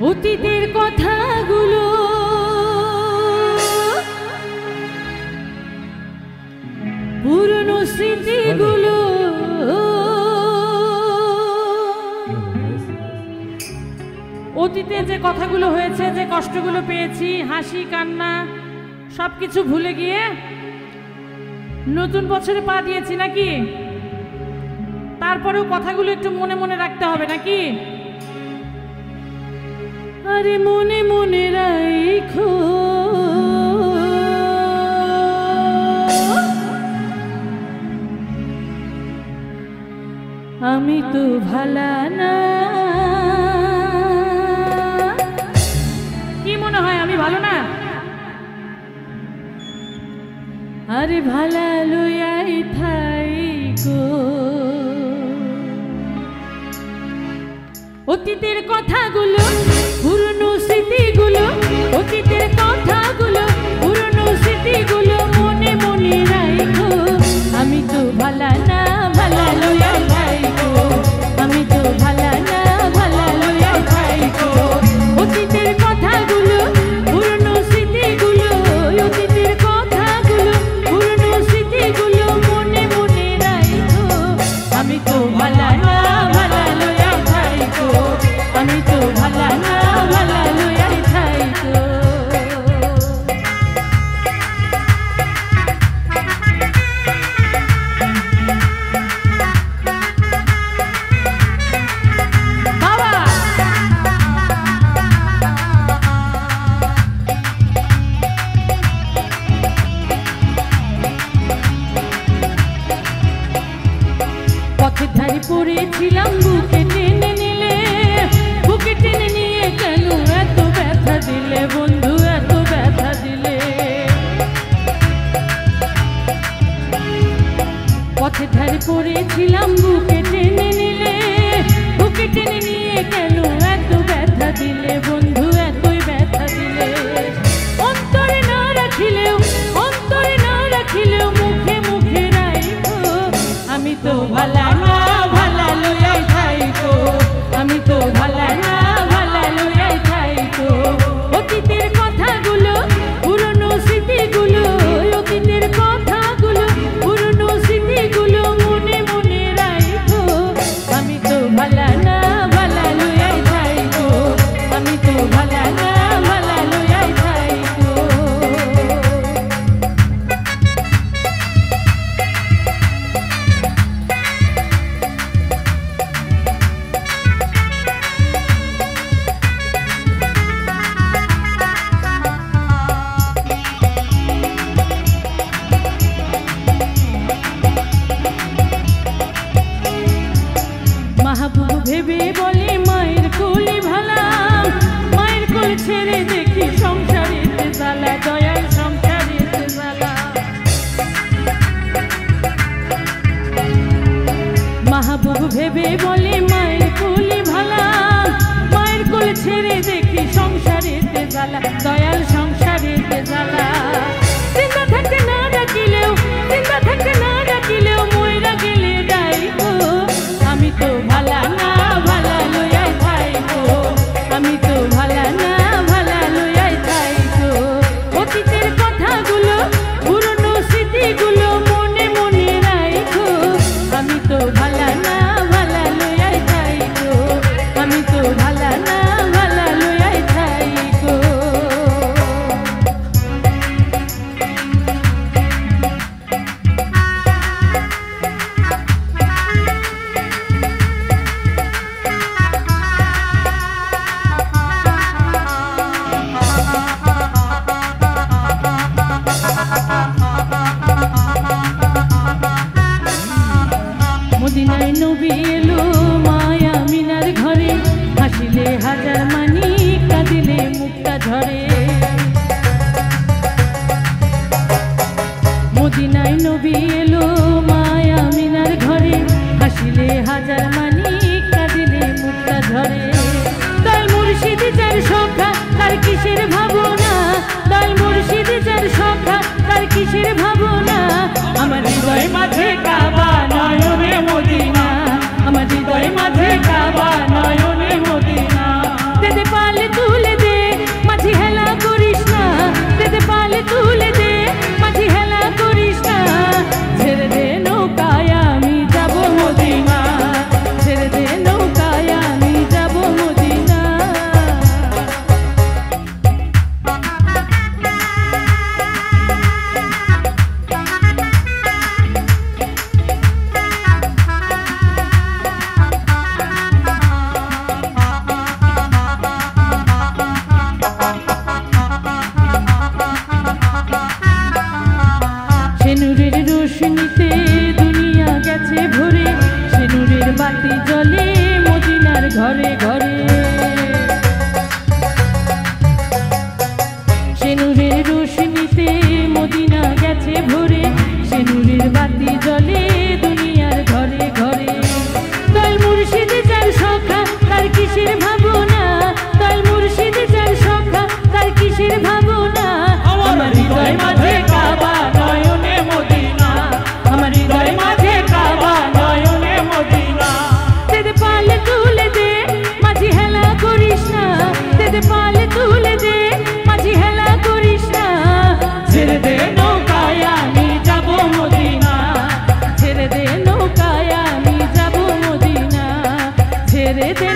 অতীতের কথাগুলো পুরনো স্মৃতিগুলো অতীতে যে কথাগুলো হয়েছে, যে কষ্টগুলো পেয়েছি, হাসি কান্না সবকিছু ভুলে গিয়ে নতুন বছরে পা দিয়েছি নাকি? তারপরেও কথাগুলো একটু মনে মনে রাখতে হবে নাকি? আরে মনে মনে রাখো আমি তো ভালা না। কি মনে হয় আমি ভালো না? আরে ভালা লইয়াই থাইকো। অতীতের কথাগুলো পুরনো স্মৃতিগুলো, অতীতের কথাগুলো পুরনো স্মৃতিগুলো মনে মনে রাখো আমি তো ভালা না, ভালা লইয়াই থাইকো। আমি তো ভালা না, ভালা লইয়াই থাইকো। অতীতের কথাগুলো পুরনো স্মৃতিগুলো, অতীতের কথাগুলো পুরনো স্মৃতিগুলো মনে মনে রাখো আমি তো ভালা না, ভালা লইয়াই থাইকো। আমি তো ভালা না, ভালা লইয়াই থাইকো। পথের ধারে পড়েছিলাম, বুকে টেনে নিলে, বুকে টেনে নিয়ে কেন এত ব্যথা দিলে বন্ধু, এত ব্যথা দিলে। পথের ধারে পড়েছিলাম, বুকে টেনে নিলে, বুকে টেনে নিয়ে কেন এত ব্যথা দিলে বন্ধু, এতই ব্যথা দিলে। অন্তরে না রাখিলেও, অন্তরে না রাখিলেও মুখে মুখে রাখো আমি তো ভালা না, ভালা লইয়াই থাইকো। আমি তো ভালা না, ভালা লইয়াই থাইকো। অতীতের কথাগুলো পুরনো স্মৃতিগুলো, অতীতের কথাগুলো পুরনো স্মৃতিগুলো মনে মনে রাখো আমি তো ভালা না, ভালা লইয়াই থাইকো। আমি তো ভালা না, ভালা লইয়াই থাইকো। মাহবুব ভেবে বলে মায়ের কোলে ভালা, মায়ের কোল ছেড়ে দেখি সংসারেতে জ্বালা, দয়াল সংসারেতে জ্বালা। মাহবুব ভেবে বলে মায়ের কোলে ভালা, মায়ের কোল ছেড়ে দেখি সংসারেতে জ্বালা, দয়াল সংসারেতে জ্বালা। চিন্তা থাকতে না ডাকিলেও, চিন্তা থাকতে না ডাকিলেও মইরা গেলে ডাইকো আমি তো ভালা না, ভালা লইয়াই থাইকো। আমি তো ভালা না, ভালা লইয়াই থাইকো। অতীতের কথাগুলো পুরনো স্মৃতিগুলো মনে মনে রাখো আমি তো ভালা না, ভালা লইয়াই থাইকো। আমি তো ভালা না, ভালা লইয়াই থাইকো। মদিনায় নবী এলো মায়া মিনার ঘরে, হাসিলে হাজার মানি, কাঁদিলে মুক্তা ঝরে। মদিনায় নবী এলো মায়া মিনার ঘরে, হাসিলে হাজার মানি, কাঁদিলে মুক্তা ঝরে। দয়াল মুর্শিদ যার সখা তার কিসের ভাবনা, দয়াল মুর্শিদ যার সখা তার কিসের ভাবনা। আমার হৃদয় মাঝে কাবা নয়নে মদিনা, আমার হৃদয় মাঝে কাবা নয়নে মদিনা। যেতে পারলে তুলে দে মাঝি হেলা করিস না, তেতে পালে তুলে দে মাঝি হেলা করিস না। ছেড়ে দে নৌকায় আমি যাব মদিনা, ছেড়ে দে নৌকায় আমি যাব মদিনা। সেনুরের রোশনীতে দুনিয়া গেছে ভরে, সেনুরের বাতি জ্বলে মদিনার ঘরে ঘরে। সেনুরের রোশনীতে মদিনা গেছে ভরে, সেনুরের বাতি জ্বলে দুনিয়ার ঘরে ঘরে। দয়াল মুর্শিদ যার সখা তার কিসের ভাবনা, দয়াল মুর্শিদ যার সখা তার কিসের ভাবনা। আমার হৃদয় মাঝে কাবা নয়নে মদিনা, আমার হৃদয় মাঝে কাবা নয়নে মদিনা। তেতে পালে তুলে দে মাঝি হেলা করিস না, তেতে পালে তুলে দে মাঝি হেলা করিস না। ছেড়ে দে নৌকায় আমি যাব মদিনা, ছেড়ে দে নৌকায় আমি যাব মদিনা, ছেড়ে দে